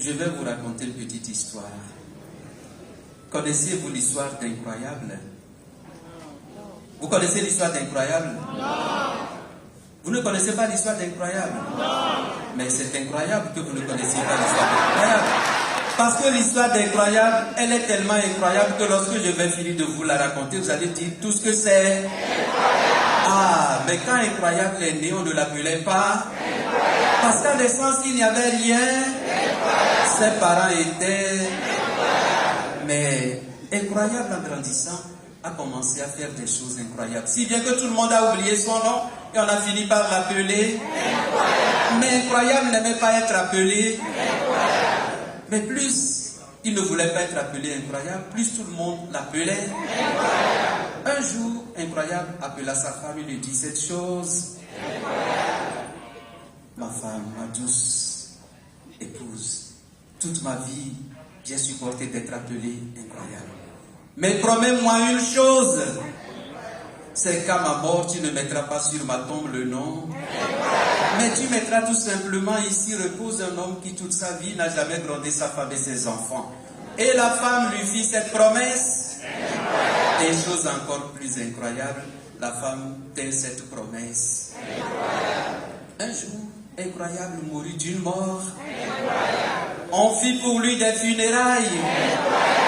Je vais vous raconter une petite histoire. Connaissez-vous l'histoire d'Incroyable? Vous connaissez l'histoire d'Incroyable? Non. Vous ne connaissez pas l'histoire d'Incroyable? Non. Mais c'est incroyable que vous ne connaissiez pas l'histoire d'Incroyable. Parce que l'histoire d'Incroyable, elle est tellement incroyable que lorsque je vais finir de vous la raconter, vous allez dire tout ce que c'est. Ah, mais quand Incroyable est né, on ne l'appelait pas. Parce qu'à naissance, il n'y avait rien. Ses parents étaient. Mais Incroyable, en grandissant, a commencé à faire des choses incroyables. Si bien que tout le monde a oublié son nom et on a fini par l'appeler. Mais Incroyable n'aimait pas être appelé. Mais plus il ne voulait pas être appelé Incroyable, plus tout le monde l'appelait. Un jour, Incroyable appela sa femme et lui dit cette chose. Ma femme, ma douce épouse, toute ma vie, j'ai supporté d'être appelé Incroyable. Mais promets-moi une chose, c'est qu'à ma mort, tu ne mettras pas sur ma tombe le nom. Mais tu mettras tout simplement ici repose un homme qui toute sa vie n'a jamais grondé sa femme et ses enfants. Et la femme lui fit cette promesse. Et chose encore plus incroyable, la femme tint cette promesse. Un jour, Incroyable mourut d'une mort. On fit pour lui des funérailles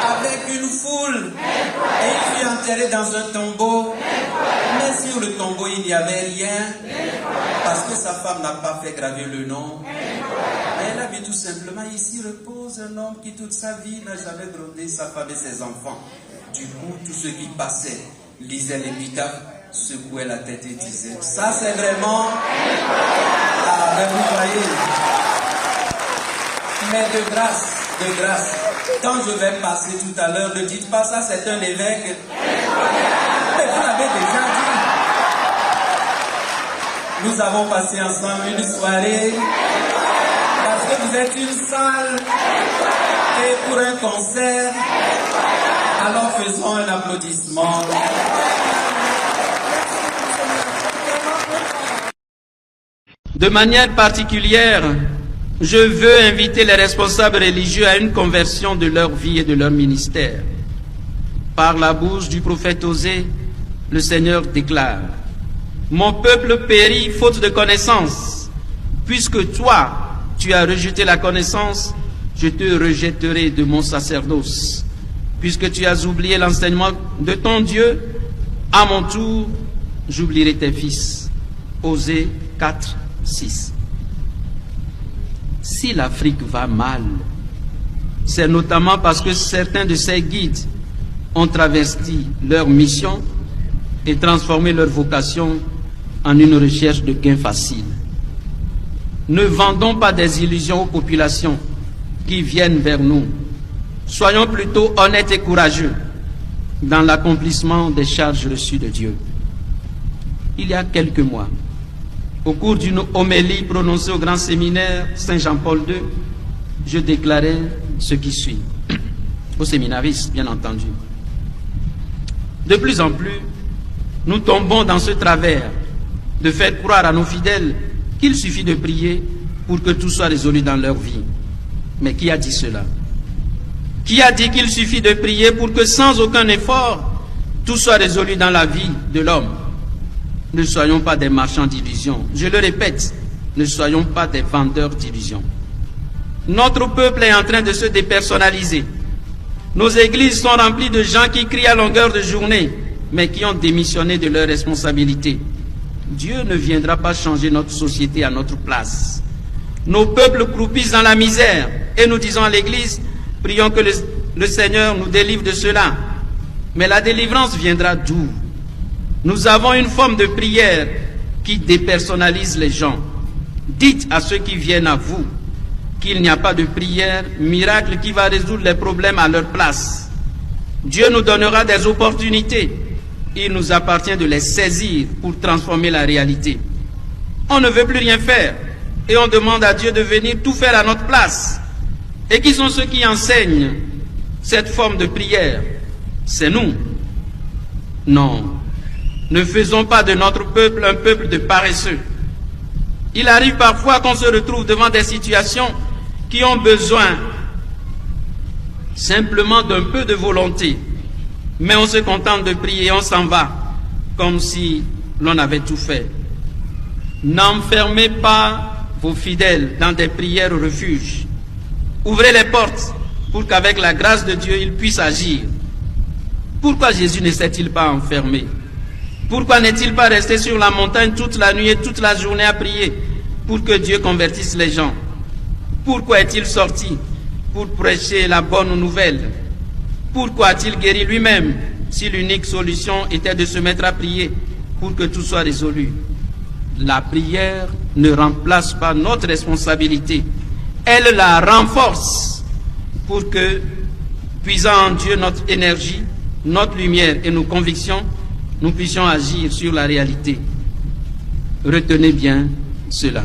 avec une foule. Et il fut enterré dans un tombeau. Mais sur le tombeau, il n'y avait rien. Parce que sa femme n'a pas fait graver le nom. Elle a vu tout simplement, ici repose un homme qui toute sa vie n'a jamais grondé sa femme et ses enfants. Du coup, tous ceux qui passaient lisaient l'épitaphe, secouaient la tête et disaient, ça c'est vraiment... Ah, mais vous voyez. Mais de grâce, quand je vais passer tout à l'heure, ne dites pas ça, c'est un évêque. Mais vous l'avez déjà dit. Nous avons passé ensemble une soirée, parce que vous êtes une salle, et pour un concert, alors faisons un applaudissement. De manière particulière, je veux inviter les responsables religieux à une conversion de leur vie et de leur ministère. Par la bouche du prophète Osée, le Seigneur déclare: mon peuple périt faute de connaissance. Puisque toi, tu as rejeté la connaissance, je te rejetterai de mon sacerdoce. Puisque tu as oublié l'enseignement de ton Dieu, à mon tour, j'oublierai tes fils. Osée 4, 6. Si l'Afrique va mal, c'est notamment parce que certains de ses guides ont travesti leur mission et transformé leur vocation en une recherche de gains faciles. Ne vendons pas des illusions aux populations qui viennent vers nous. Soyons plutôt honnêtes et courageux dans l'accomplissement des charges reçues de Dieu. Il y a quelques mois, au cours d'une homélie prononcée au grand séminaire Saint-Jean-Paul II, je déclarais ce qui suit, aux séminaristes bien entendu. De plus en plus, nous tombons dans ce travers de faire croire à nos fidèles qu'il suffit de prier pour que tout soit résolu dans leur vie. Mais qui a dit cela? Qui a dit qu'il suffit de prier pour que sans aucun effort, tout soit résolu dans la vie de l'homme? Ne soyons pas des marchands d'illusions. Je le répète, ne soyons pas des vendeurs d'illusions. Notre peuple est en train de se dépersonnaliser. Nos églises sont remplies de gens qui crient à longueur de journée, mais qui ont démissionné de leurs responsabilités. Dieu ne viendra pas changer notre société à notre place. Nos peuples croupissent dans la misère et nous disons à l'église, prions que le Seigneur nous délivre de cela. Mais la délivrance viendra d'où? Nous avons une forme de prière qui dépersonnalise les gens. Dites à ceux qui viennent à vous qu'il n'y a pas de prière miracle qui va résoudre les problèmes à leur place. Dieu nous donnera des opportunités. Il nous appartient de les saisir pour transformer la réalité. On ne veut plus rien faire et on demande à Dieu de venir tout faire à notre place. Et qui sont ceux qui enseignent cette forme de prière? C'est nous. Non. Ne faisons pas de notre peuple un peuple de paresseux. Il arrive parfois qu'on se retrouve devant des situations qui ont besoin simplement d'un peu de volonté, mais on se contente de prier et on s'en va, comme si l'on avait tout fait. N'enfermez pas vos fidèles dans des prières refuges. Ouvrez les portes pour qu'avec la grâce de Dieu, ils puissent agir. Pourquoi Jésus ne s'est-il pas enfermé? Pourquoi n'est-il pas resté sur la montagne toute la nuit et toute la journée à prier pour que Dieu convertisse les gens? Pourquoi est-il sorti pour prêcher la bonne nouvelle? Pourquoi a-t-il guéri lui-même si l'unique solution était de se mettre à prier pour que tout soit résolu? La prière ne remplace pas notre responsabilité. Elle la renforce pour que, puisant en Dieu notre énergie, notre lumière et nos convictions, nous puissions agir sur la réalité. Retenez bien cela.